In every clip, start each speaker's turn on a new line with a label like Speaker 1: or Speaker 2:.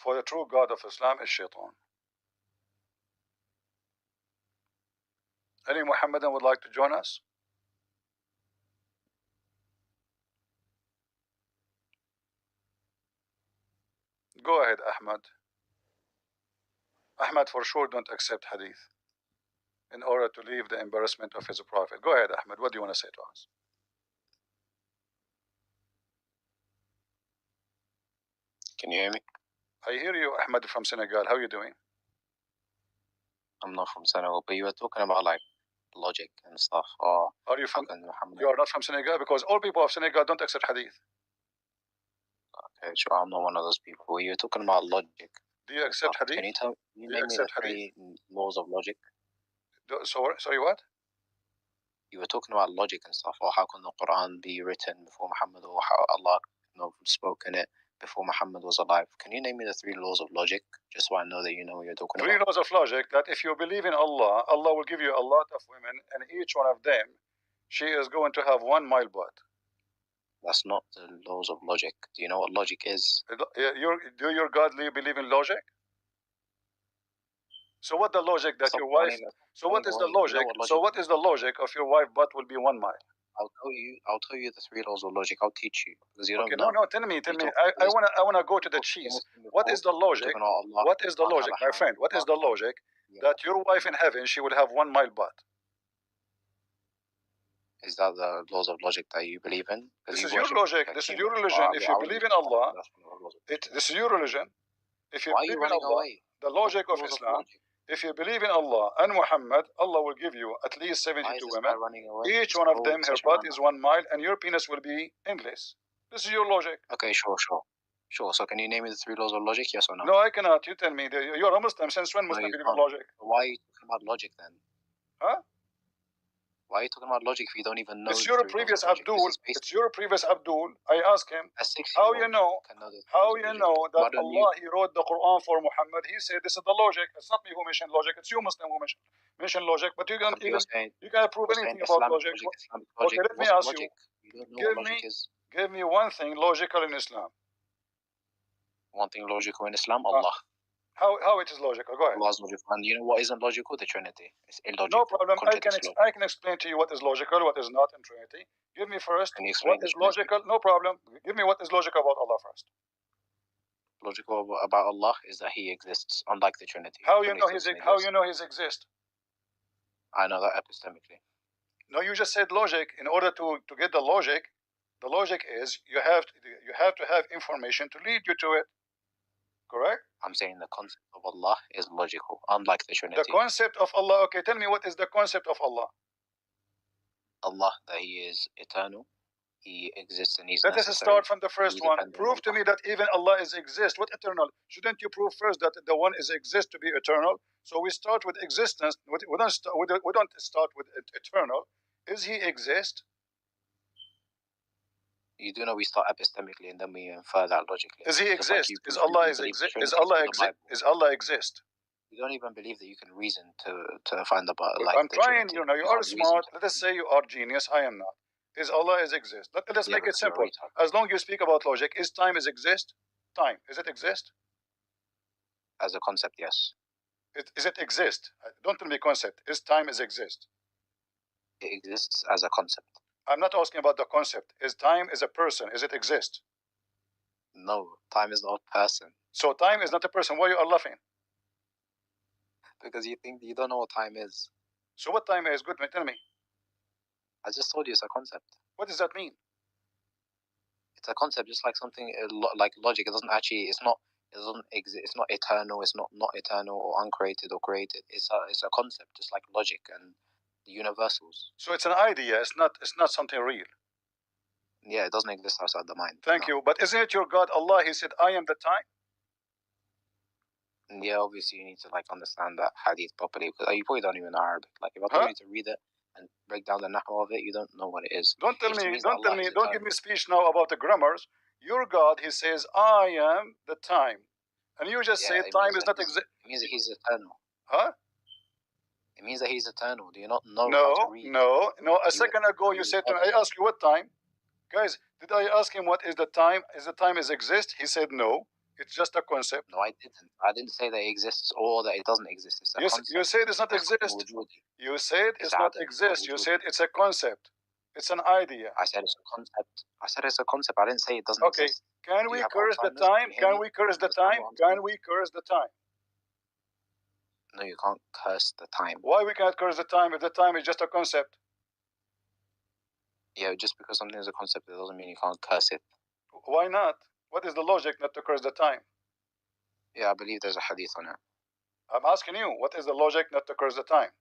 Speaker 1: for the true God of Islam is Shaitan. Any Muhammadan would like to join us? Go ahead, Ahmad. Ahmad for sure don't accept hadith in order to leave the embarrassment of his prophet. Go ahead, Ahmad. What do you want to say to us?
Speaker 2: Can you hear me?
Speaker 1: I hear you, Ahmad from Senegal. How are you doing?
Speaker 2: I'm not from Senegal, but you were talking about like logic and stuff. Or
Speaker 1: are you from? You are not from Senegal, because all people of Senegal don't accept hadith.
Speaker 2: Okay, sure. I'm not one of those people. You were talking about logic.
Speaker 1: Do you accept hadith?
Speaker 2: Can you tell? Can you name me the three laws of logic?
Speaker 1: Sorry, what?
Speaker 2: You were talking about logic and stuff, or how can the Quran be written before Muhammad, or how Allah spoke in it before Muhammad was alive? Can you name me the three laws of logic, just so I know that you know what you're talking about?
Speaker 1: Three laws of logic, that if you believe in Allah, Allah will give you a lot of women, and each one of them, she is going to have 1 mile butt.
Speaker 2: That's not the laws of logic. Do you know what logic is?
Speaker 1: Do your godly believe in logic? So what the logic that your wife? So what is the logic? So what is the logic of your wife butt will be 1 mile?
Speaker 2: I'll tell you the three laws of logic. I'll teach you, because you don't know.
Speaker 1: No, tell me. I wanna go to the cheese. What is the logic? What is the logic, my friend? What is the logic that your wife in heaven, she will have 1 mile butt?
Speaker 2: Is that the laws of logic that you believe in?
Speaker 1: This is your logic. This is your religion. If you believe in Allah, this is your religion. If you believe in Allah, the logic of Islam. If you believe in Allah and Muhammad, Allah will give you at least 72 women. Each one of them, her butt is 1 mile, and your penis will be endless. This is your logic.
Speaker 2: Okay, sure. So can you name me the three laws of logic, yes or no?
Speaker 1: No, I cannot. You tell me. You're a Muslim. Since when Muslim believe in logic?
Speaker 2: Why are you talking about logic then?
Speaker 1: Huh?
Speaker 2: Why are you talking about logic if you don't even know?
Speaker 1: It's your previous Abdul. It's your previous Abdul. I asked him, how you know that Allah, He wrote the Quran for Muhammad. He said, this is the logic. It's not me who mentioned logic. It's you Muslim who mentioned logic. But you can't prove anything about logic. Okay, let me ask you. Give me one thing logical in Islam.
Speaker 2: One thing logical in Islam, Allah.
Speaker 1: How it is logical? Go ahead.
Speaker 2: Allah's logical. And you know what isn't logical? The Trinity. It's illogical.
Speaker 1: No problem. I can explain to you what is logical, what is not in Trinity. Give me first what is logical. No problem. Give me what is logical about Allah first.
Speaker 2: Logical about Allah is that He exists, unlike the Trinity.
Speaker 1: How you know He's exist?
Speaker 2: I know that epistemically.
Speaker 1: No, you just said logic. In order to get the logic is you have to have information to lead you to it. Correct?
Speaker 2: I'm saying the concept of Allah is logical, unlike the Trinity.
Speaker 1: The concept of Allah, okay, tell me what is the concept of Allah?
Speaker 2: Allah, that He is eternal, He exists and He's
Speaker 1: Let us start from the first one. Prove to me that even Allah is exist. What eternal? Shouldn't you prove first that the one is exist to be eternal? So we start with existence. We don't start with eternal. Is He exist?
Speaker 2: You do know we start epistemically and then we infer that logically.
Speaker 1: Does He exist? Is Allah exist? Is Allah exist?
Speaker 2: You don't even believe that you can reason to find the like.
Speaker 1: I'm trying. You are smart. Let us say you are genius. I am not. Is Allah exist? Let us make it simple. As long as you speak about logic, is time exist? Time, is it exist?
Speaker 2: As a concept, yes.
Speaker 1: Is it exist? Don't tell me concept. Is time exist?
Speaker 2: It exists as a concept.
Speaker 1: I'm not asking about the concept. Is time a person? Is it exist?
Speaker 2: No, time is not a person.
Speaker 1: So time is not a person. Why you are laughing?
Speaker 2: Because you think you don't know what time is.
Speaker 1: So what time is? Good, tell me.
Speaker 2: I just told you it's a concept.
Speaker 1: What does that mean?
Speaker 2: It's a concept, just like something like logic. It doesn't actually. It doesn't exist. It's not eternal. It's not eternal or uncreated or created. It's a concept, just like logic and the universals.
Speaker 1: So it's an idea. It's not something real.
Speaker 2: Yeah, it doesn't exist outside the mind.
Speaker 1: Thank you. But isn't it your God Allah? He said, "I am the time."
Speaker 2: Yeah, obviously you need to understand that hadith properly, because you probably don't even know Arabic. Like if I told you to read it and break down the nahu of it, you don't know what it is.
Speaker 1: Don't give me speech now about the grammars. Your God, He says, "I am the time," and you just say time is not exist.
Speaker 2: It means that He's eternal.
Speaker 1: Huh?
Speaker 2: It means that He's eternal. Do you not know
Speaker 1: how
Speaker 2: to read?
Speaker 1: No. A second ago you said to me, I asked you what time. Guys, did I ask him what is the time? Is the time exist? He said no. It's just a concept.
Speaker 2: No, I didn't. I didn't say that it exists or that it doesn't exist. It's a concept.
Speaker 1: You said it's not exist. You said it's not exist. You said it's a concept. It's an idea.
Speaker 2: I said it's a concept. I said it's a concept. I didn't say it doesn't exist.
Speaker 1: Can we curse the time? Can we curse the time? Can we curse the time?
Speaker 2: No, you can't curse the time.
Speaker 1: Why we can't curse the time if the time is just a concept?
Speaker 2: Yeah, just because something is a concept, it doesn't mean you can't curse it.
Speaker 1: Why not? What is the logic not to curse the time?
Speaker 2: Yeah, I believe there's a hadith on it.
Speaker 1: I'm asking you, what is the logic not to curse the time?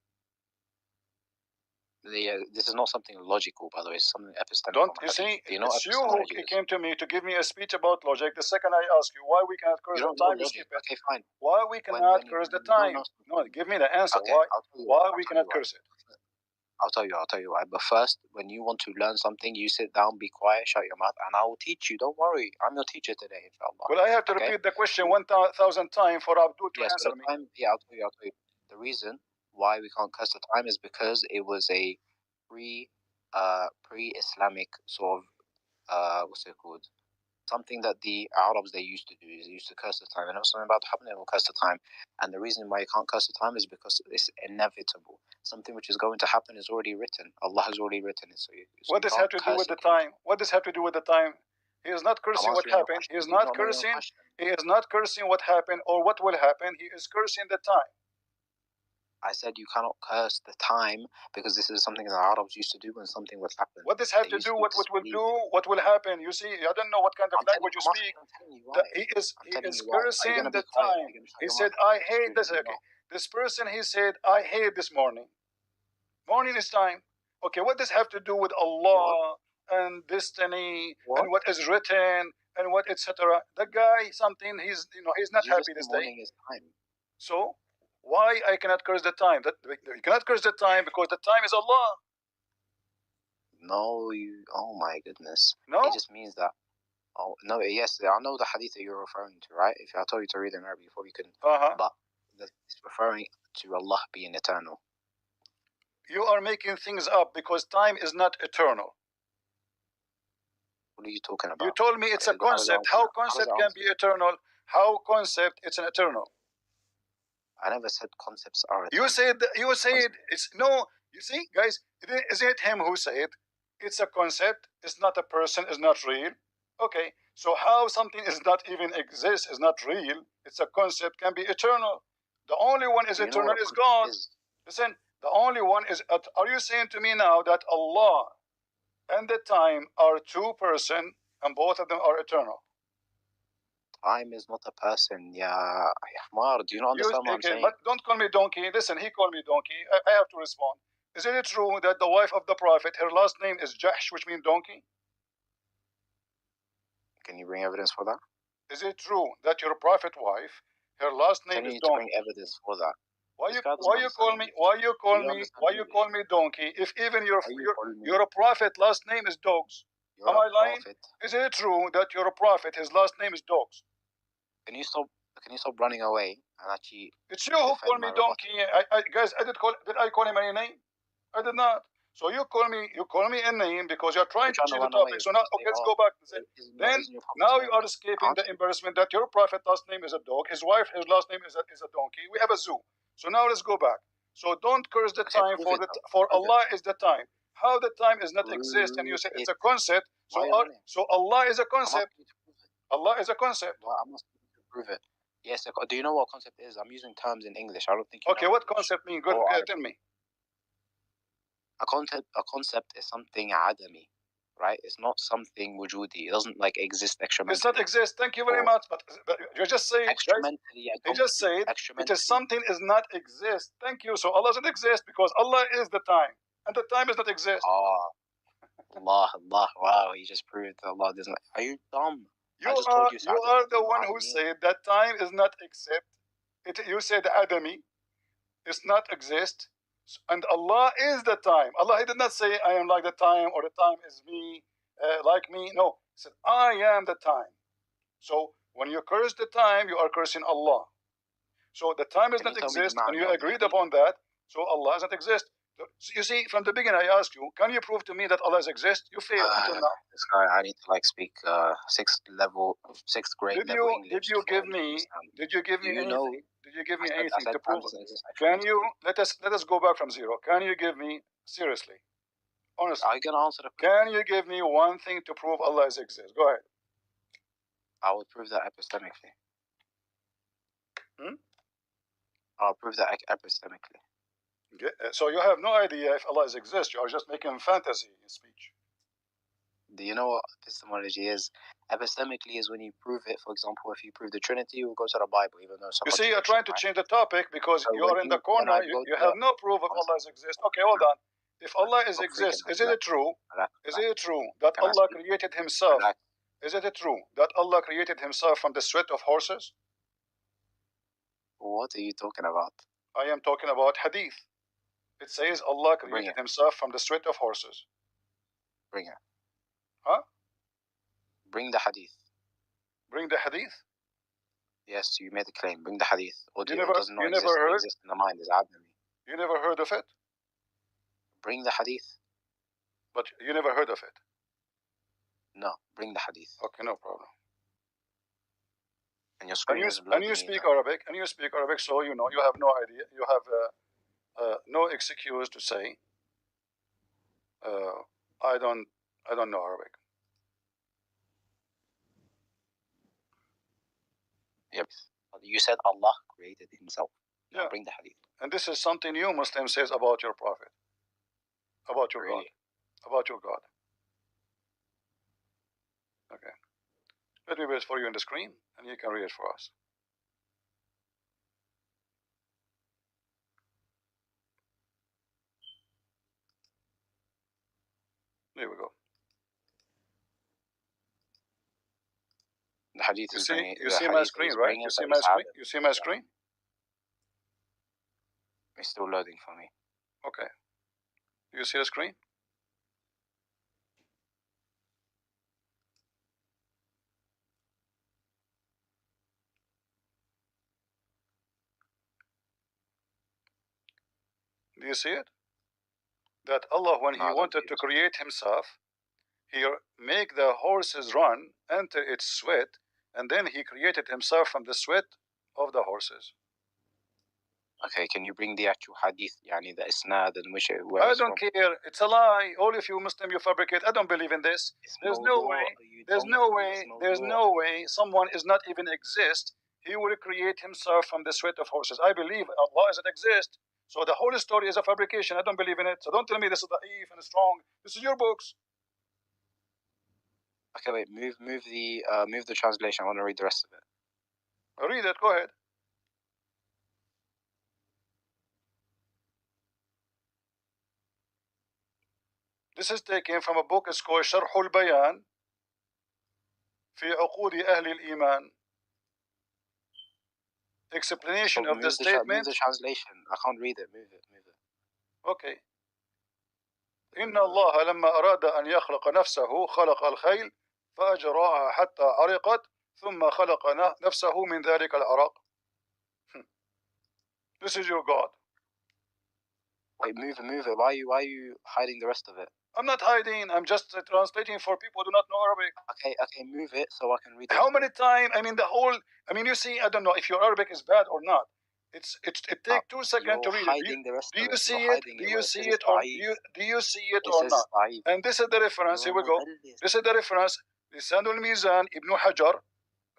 Speaker 2: This is not something logical, by the way. It's something epistemic.
Speaker 1: Don't you see? It's you who came to me to give me a speech about logic. The second I ask you why we cannot curse the time, you skip it.
Speaker 2: Okay, fine.
Speaker 1: Why we cannot curse the time? No, give me the answer.
Speaker 2: Okay,
Speaker 1: why we cannot curse it?
Speaker 2: I'll tell you why. But first, when you want to learn something, you sit down, be quiet, shut your mouth, and I will teach you. Don't worry. I'm your teacher today, inshallah.
Speaker 1: Well, I have to repeat the question 1,000 times for Abdul to answer me.
Speaker 2: I'll tell you. The reason why we can't curse the time is because it was a pre-Islamic sort of, what's it called? Something that the Arabs they used to do is they used to curse the time. Whenever something about to happen, they will curse the time. And the reason why you can't curse the time is because it's inevitable. Something which is going to happen is already written. Allah has already written it. So
Speaker 1: what does it have to do with the time? What does it have to do with the time? He is not cursing what happened. He is not cursing. He is not cursing what happened or what will happen. He is cursing the time.
Speaker 2: I said you cannot curse the time because this is something the Arabs used to do when something would happen.
Speaker 1: What does have to do with what will do, what will happen? You see, I don't know what kind of language you speak. He is cursing the time. He said, I hate this. Okay. This person, he said, I hate this morning. Morning is time. Okay, what does have to do with Allah and destiny and what is written and what etc.? The guy, something, he's not happy this day. So why I cannot curse the time? You cannot curse the time because the time is Allah.
Speaker 2: No, oh my goodness.
Speaker 1: No?
Speaker 2: It just means that, oh, no, yes, I know the hadith that you're referring to, right? If I told you to read it in Arabic before, you couldn't. But it's referring to Allah being eternal.
Speaker 1: You are making things up because time is not eternal.
Speaker 2: What are you talking about?
Speaker 1: You told me it's a concept. How concept can be eternal? How concept it's an eternal?
Speaker 2: I never said concepts are eternal.
Speaker 1: You said it's no. You see, guys, isn't it him who said it's a concept? It's not a person. It's not real. Okay, so how something is not even exist is not real? It's a concept can be eternal. The only one is eternal is God. Listen, the only one is. Are you saying to me now that Allah and the time are two persons and both of them are eternal?
Speaker 2: Time is not a person, Ahmar. Do you not understand what I'm saying?
Speaker 1: But don't call me donkey. Listen, he called me donkey. I have to respond. Isn't it true that the wife of the Prophet, her last name is Jahsh, which means donkey?
Speaker 2: Can you bring evidence for that?
Speaker 1: Is it true that your Prophet wife, her last name is donkey?
Speaker 2: Can you bring evidence for that?
Speaker 1: Why you call me donkey if even your Prophet last name is dogs? Am I lying? Is it true that your Prophet, his last name is dogs?
Speaker 2: Can you stop running away and actually?
Speaker 1: It's you who called me donkey. Guys, did I call him any name? I did not. So you call me a name because you're trying to change the topic. So now, okay, let's go back. Then now you are escaping the embarrassment that your Prophet last name is a dog, his wife, his last name is a donkey. We have a zoo. So now let's go back. So don't curse the time for Allah is the time. How the time is not exist and you say it's a concept. So Allah is a concept. Allah is a concept.
Speaker 2: Well, I must prove it. Yes. Do you know what concept is? I'm using terms in English. I don't think.
Speaker 1: Okay, what concept mean? Good. Tell me.
Speaker 2: A concept is something adami, right? It's not something wujudi. It doesn't exist extramentally.
Speaker 1: It's not exist. Thank you very much. But you just say he just said it is something is not exist. Thank you. So Allah doesn't exist because Allah is the time, and the time does not exist.
Speaker 2: Allah, wow! You just proved that Allah doesn't. Are you dumb?
Speaker 1: You are the one who said that time is not exist. You said adami, it's not exist. And Allah is the time. Allah, he did not say I am like the time or the time is me, like me. No, he said I am the time. So when you curse the time, you are cursing Allah. So the time does not exist, and you agreed upon that. So Allah does not exist. You see, from the beginning, I asked you, can you prove to me that Allah exists? You failed until now.
Speaker 2: This guy, I need to speak sixth grade
Speaker 1: did
Speaker 2: level
Speaker 1: you,
Speaker 2: English.
Speaker 1: Did you give me anything? Did you give me anything to prove? Can you let us go back from zero? Can you give me seriously, honestly?
Speaker 2: Are you gonna answer the
Speaker 1: question? Can you give me one thing to prove Allah exists? Go ahead.
Speaker 2: I will prove that epistemically. I'll prove that epistemically.
Speaker 1: Okay. So you have no idea if Allah exists. You are just making fantasy in speech.
Speaker 2: Do you know what epistemology is? Epistemically is when you prove it. For example, if you prove the Trinity, you will go to the Bible, even though it's a
Speaker 1: You see, you're trying to change the topic because you are in the corner. You have no proof of Allah exists. Okay, hold on. If Allah exists, is it true? Is it true that Allah created Himself? Is it true that Allah created Himself from the sweat of horses?
Speaker 2: What are you talking about?
Speaker 1: I am talking about hadith. It says Allah created Himself from the sweat of horses.
Speaker 2: Bring it.
Speaker 1: Huh?
Speaker 2: Bring the hadith.
Speaker 1: Bring the hadith?
Speaker 2: Yes, you made a claim. Bring the hadith.
Speaker 1: You never heard?
Speaker 2: Exist in the mind.
Speaker 1: You never heard of it?
Speaker 2: Bring the hadith.
Speaker 1: But you never heard of it?
Speaker 2: No, bring the hadith.
Speaker 1: Okay, no problem.
Speaker 2: And your screen
Speaker 1: and you speak Arabic, so you know you have no idea. You have no excuse to say I don't know Arabic.
Speaker 2: Yep. You said Allah created Himself.
Speaker 1: Yeah.
Speaker 2: Bring the hadith.
Speaker 1: And this is something you Muslim says about your Prophet, about your God, about your God. Okay. Let me wait for you on the screen, and you can read it for us. There we go.
Speaker 2: The hadith
Speaker 1: you see my screen, right? You see my screen? You see my screen?
Speaker 2: It's still loading for me.
Speaker 1: Okay. Do you see the screen? Do you see it? That Allah, when He wanted to create Himself, He make the horses run, enter its sweat, and then He created Himself from the sweat of the horses.
Speaker 2: Okay, can you bring the actual hadith, yani the isnad and which
Speaker 1: I don't care. It's a lie. All of you Muslim, you fabricate. I don't believe in this. There's no way someone is not even exist. He will create himself from the sweat of horses. I believe Allah doesn't exist. So the whole story is a fabrication. I don't believe in it. So don't tell me this is da'if and strong. This is your books.
Speaker 2: Okay, wait. Move the translation. I want to read the rest of it.
Speaker 1: Read it. Go ahead. This is taken from a book. It's called Sharh al-Bayan fi Uqudi Ahli al-Iman. Explanation of the statement.
Speaker 2: Move the translation. I can't read it. Move it.
Speaker 1: Okay. إن الله لما أراد أن يخلق نفسه خلق الخيل فأجراها حتى عرقت ثم خلق نفسه من ذلك العرق. This is your God.
Speaker 2: Wait, move it. Why are you hiding the rest of it?
Speaker 1: I'm not hiding. I'm just translating for people who do not know Arabic.
Speaker 2: Okay, move it so I can read it.
Speaker 1: How many times? You see, I don't know if your Arabic is bad or not. It takes 2 seconds to read it. Do you see it? Do you see it or not? And this is the reference. Here we go. This is the reference. Lisan al-Mizan, Ibn Hajar,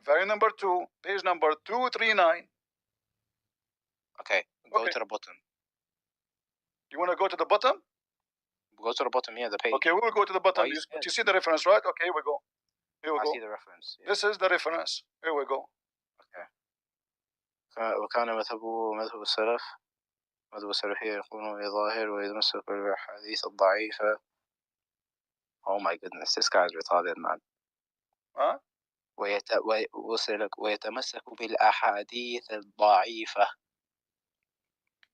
Speaker 1: volume number 2, page number 239.
Speaker 2: Okay, go to the bottom.
Speaker 1: You want to go to the bottom?
Speaker 2: Go to the bottom, the page.
Speaker 1: Okay, we will go to the bottom. You see the reference, right? Okay, here we go.
Speaker 2: I see the reference. Yeah.
Speaker 1: This is the reference. Here we go.
Speaker 2: Okay. وكان مذهب السلف مذهب السلفية يقولون بظاهر ويتمسك بالأحاديث الضعيفة. Oh my goodness, this guy's retarded, man.
Speaker 1: Huh?
Speaker 2: ويتمسك بالأحاديث الضعيفة.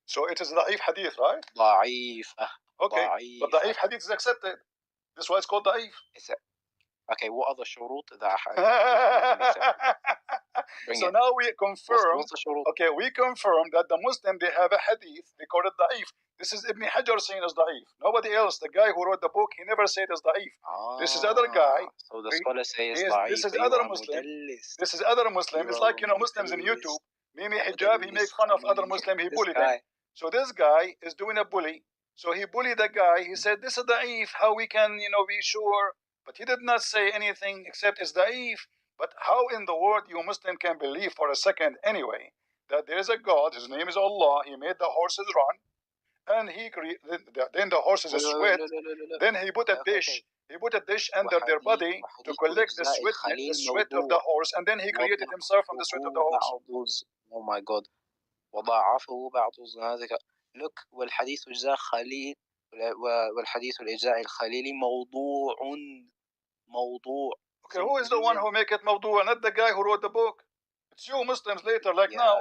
Speaker 1: So it is da'if hadith, right?
Speaker 2: ضعيفة.
Speaker 1: Okay, but da'if hadith is accepted. That's why it's called da'if.
Speaker 2: Okay, what are the shurut that
Speaker 1: So now we confirm. Okay, we confirm that the Muslim, they have a hadith. They call it da'if. This is Ibn Hajar saying is da'if. Nobody else. The guy who wrote the book, he never said it's da'if. This is other guy.
Speaker 2: So the scholar says
Speaker 1: this is other Muslim. This is other Muslim. It's like, Muslims in YouTube. Mimi Hijab, he make fun of other Muslim. He bully them. So this guy is doing a bully. So he bullied the guy. He said, this is da'if. How we can, be sure? But he did not say anything except it's da'if. But how in the world you Muslim can believe for a second anyway that there is a God, his name is Allah, he made the horses run, and then the horses sweat, then he put a dish, under their body to collect the sweat of the horse, and then he created himself from the sweat of the horse.
Speaker 2: Oh my God. وضاعفه بعض ذلك. Look, والحديث الإجزاء خليل والحديث الإجزاء الخليلي موضوع.
Speaker 1: Okay, who is the one who make it mawdu'? Not the guy who wrote the book. It's you Muslims later, now,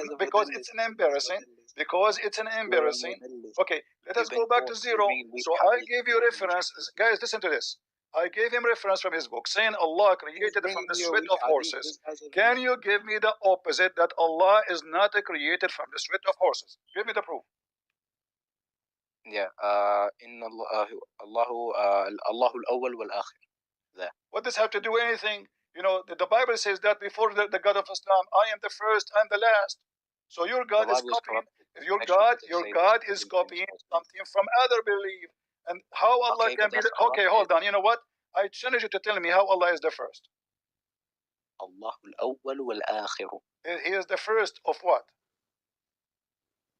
Speaker 1: because it's an embarrassing. Because it's an embarrassing. Okay, let us go back to zero. So I gave you reference, guys. Listen to this. I gave him reference from his book saying Allah created from the sweat of horses. Can you give me the opposite, that Allah is not created from the sweat of horses? Give me the proof.
Speaker 2: Yeah. إن الله الأول والآخر.
Speaker 1: What does have to do anything? The Bible says that before the God of Islam, I am the first and the last. So your God is copying. Your God is copying something from other belief. And how Allah can be okay, hold on. You know what? I challenge you to tell me how Allah is the first.
Speaker 2: الله الأول والآخر.
Speaker 1: He is the first of what?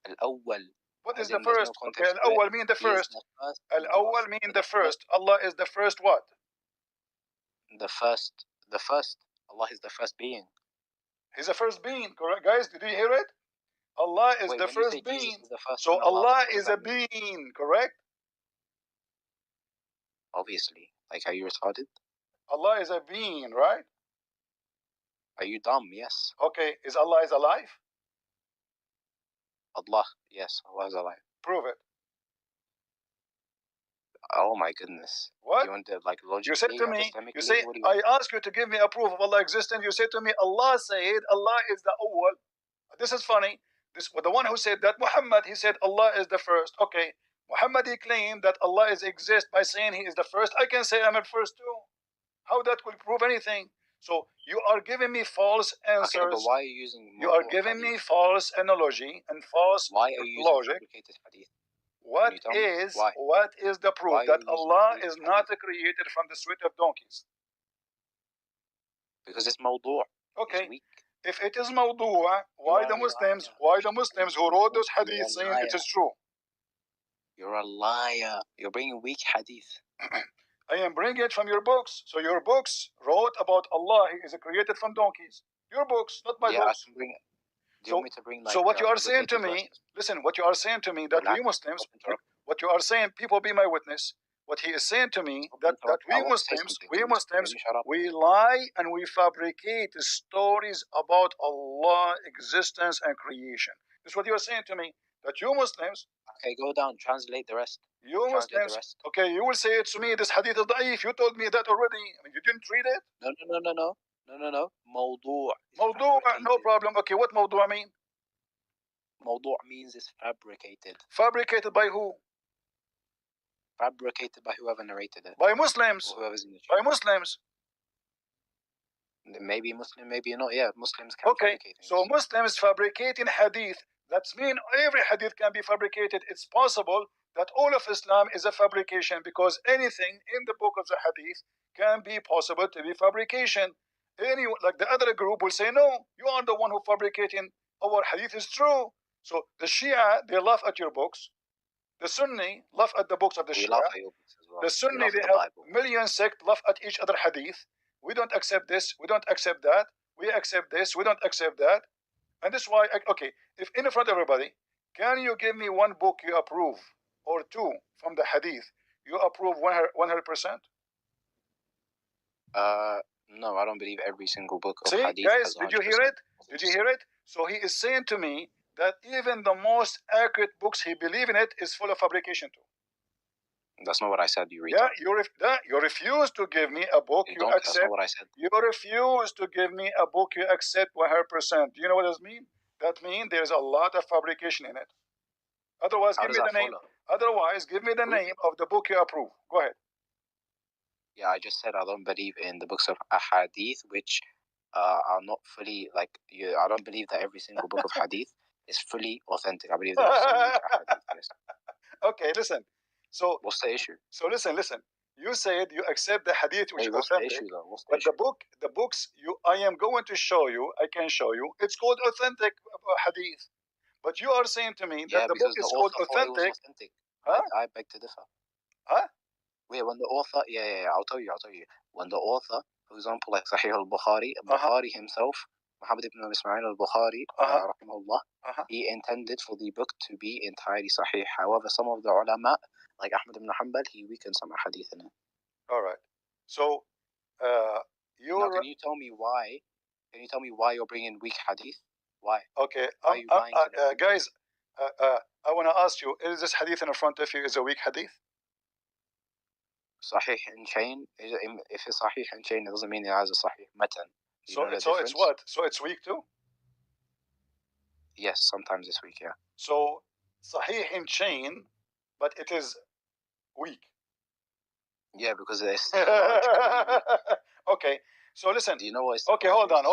Speaker 2: الأول.
Speaker 1: What is the first? Okay, Al-Awwal mean the first. Al-Awwal mean the first. Allah is the first what?
Speaker 2: The first. Allah is the first being.
Speaker 1: He's the first being, correct? Guys, did you hear it? Allah is the first being. So Allah is a being, correct?
Speaker 2: Obviously. Like, are you retarded?
Speaker 1: Allah is a being, right?
Speaker 2: Are you dumb? Yes.
Speaker 1: Okay, is Allah is alive?
Speaker 2: Allah, yes, Allah is alive.
Speaker 1: Prove it.
Speaker 2: Oh my goodness.
Speaker 1: What?
Speaker 2: You want to, like, logically,
Speaker 1: you said to me, I asked you to give me a proof of Allah existence. You said to me, Allah said, Allah is the awwal. This is funny. The one who said that, Muhammad, he said Allah is the first. Okay, Muhammad, he claimed that Allah is exist by saying he is the first. I can say I'm the first too. How that will prove anything? So you are giving me false answers.
Speaker 2: Okay, but why are you using?
Speaker 1: You are giving me false analogy and false logic. What is the proof that Allah is not created from the sweat of donkeys?
Speaker 2: Because it's mawdu'.
Speaker 1: Okay. If it is mawdu', why the Muslims who wrote those hadiths saying it is true?
Speaker 2: You're a liar. You're bringing weak hadith.
Speaker 1: I am bringing it from your books. So your books wrote about Allah, he is created from donkeys. Your books, not my books. So what you are saying to me, listen, what you are saying to me, that we Muslims, what you are saying, people be my witness. What he is saying to me, that we Muslims, we lie and we fabricate stories about Allah, existence and creation. This is what you are saying to me, that you Muslims.
Speaker 2: Okay, go down, translate the rest.
Speaker 1: You Muslims, okay, you will say it to me, this hadith is da'if. You told me that already. I mean, you didn't read it?
Speaker 2: No. Mawdu'.
Speaker 1: Mawdu', no problem. Okay, what mawdu' mean?
Speaker 2: Mawdu' means it's fabricated.
Speaker 1: Fabricated by who?
Speaker 2: Fabricated by whoever narrated it.
Speaker 1: By Muslims. By Muslims.
Speaker 2: Maybe Muslim, maybe not. Yeah, Muslims can fabricate things.
Speaker 1: So Muslims fabricating hadith. That means every hadith can be fabricated. It's possible that all of Islam is a fabrication, because anything in the book of the hadith can be possible to be fabrication. Like the other group will say, no, you are the one who fabricating our hadith is true. So the Shia, they laugh at your books. The Sunni laugh at the books of the Shia. The Sunni, they have million sects laugh at each other hadith. We don't accept this. We don't accept that. We accept this. We don't accept that. And this is why, okay, if in front of everybody, can you give me one book you approve, or two from the hadith you approve 100%?
Speaker 2: No, I don't believe every single book of
Speaker 1: hadith. See, guys, did you hear it? Did you hear it? So he is saying to me that even the most accurate books he believes in it is full of fabrication too.
Speaker 2: That's not what I said. You read.
Speaker 1: Yeah, you refuse to give me a book you accept.
Speaker 2: That's not what I said.
Speaker 1: You refuse to give me a book you accept 100%. Do you know what that means? That means there's a lot of fabrication in it. Otherwise, give me the name. Otherwise, give me the name of the book you approve. Go ahead.
Speaker 2: Yeah, I just said I don't believe in the books of Ahadith, which are not fully like you. I don't believe that every single book of Hadith is fully authentic. I believe there are some weak Ahadith. Yes.
Speaker 1: Okay, listen. So
Speaker 2: what's the issue?
Speaker 1: So listen. You said you accept the Hadith, which is authentic.
Speaker 2: The issue, though? What's the
Speaker 1: but
Speaker 2: issue?
Speaker 1: the books I am going to show you. I can show you. It's called authentic Hadith. But you are saying to me that the book is called authentic.
Speaker 2: Huh? I beg to differ.
Speaker 1: Huh?
Speaker 2: Wait, when the author, I'll tell you. When the author, for example, like Sahih al-Bukhari, Bukhari himself, Muhammad ibn Ismail al-Bukhari, rahimahullah, he intended for the book to be entirely Sahih. However, some of the ulama, like Ahmad ibn Hanbal, he weakened some hadith in it.
Speaker 1: All right. So,
Speaker 2: now, can you tell me why? Can you tell me why you're bringing weak hadith? Why?
Speaker 1: Okay, guys, I want to ask you: is this hadith in front of you is a weak hadith?
Speaker 2: Sahih in chain. If it's Sahih in chain, it doesn't mean it has a Sahih matan.
Speaker 1: So it's what? So it's weak too?
Speaker 2: Yes, sometimes it's weak. Yeah.
Speaker 1: So Sahih in chain, but it is weak.
Speaker 2: Yeah, because it's.
Speaker 1: Okay, so listen.
Speaker 2: Do you know what?
Speaker 1: Okay, hold on.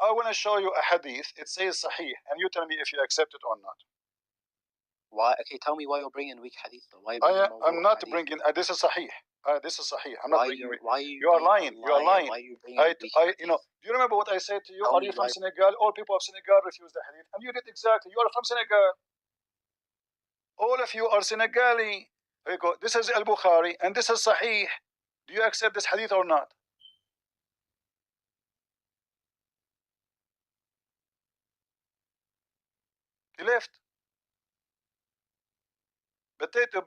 Speaker 1: I want to show you a hadith. It says Sahih, and you tell me if you accept it or not.
Speaker 2: Why? Okay, tell me why you're bringing weak hadith. Why?
Speaker 1: I'm not bringing. This is Sahih. This is Sahih. I'm not bringing.
Speaker 2: You are lying.
Speaker 1: You are lying.
Speaker 2: Why are you bringing
Speaker 1: you know. Do you remember what I said to you? Are you from Senegal? All people of Senegal refuse the hadith, and you did exactly. You are from Senegal. All of you are Senegali. Here you go. This is Al-Bukhari, and this is Sahih. Do you accept this hadith or not? He left. Potato.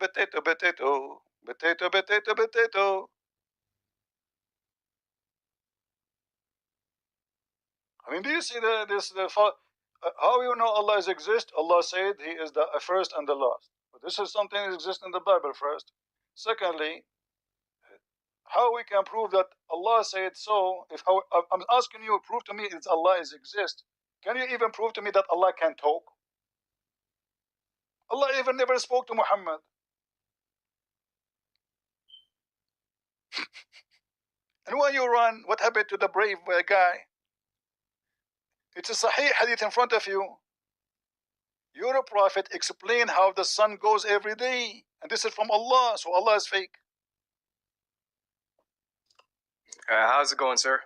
Speaker 1: I mean, do you see how you know Allah exists? Allah said He is the first and the last. But this is something that exists in the Bible first. Secondly, how we can prove that Allah said so? I'm asking you, prove to me that Allah exists. Can you even prove to me that Allah can talk? Allah even never spoke to Muhammad. And when you run, what happened to the brave guy? It's a Sahih hadith in front of you. Your prophet explained how the sun goes every day. And this is from Allah, so Allah is fake.
Speaker 3: How's it going, sir?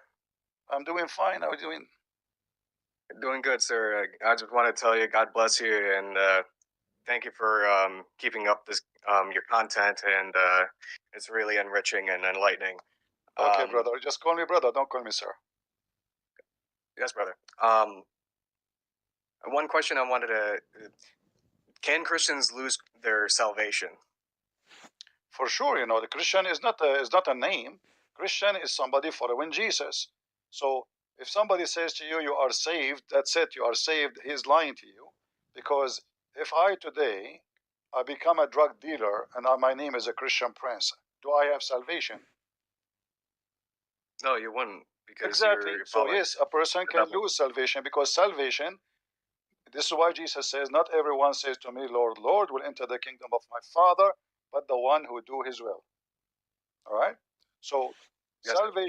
Speaker 1: I'm doing fine. How are you doing?
Speaker 3: Doing good, sir. I just want to tell you, God bless you, and thank you for keeping up this your content, and it's really enriching and enlightening.
Speaker 1: Okay, brother. Just call me brother. Don't call me sir.
Speaker 3: Yes, brother. One question I wanted to: can Christians lose their salvation?
Speaker 1: For sure, you know, the Christian is not a name. Christian is somebody following Jesus. So if somebody says to you, you are saved, that's it, you are saved, he's lying to you. Because if I today, I become a drug dealer and my name is a Christian Prince, do I have salvation?
Speaker 3: No, you wouldn't. Because
Speaker 1: exactly. So yes, a person can lose salvation because salvation, this is why Jesus says, not everyone says to me, Lord, Lord, will enter the kingdom of my Father, but the one who do his will. All right? So salvation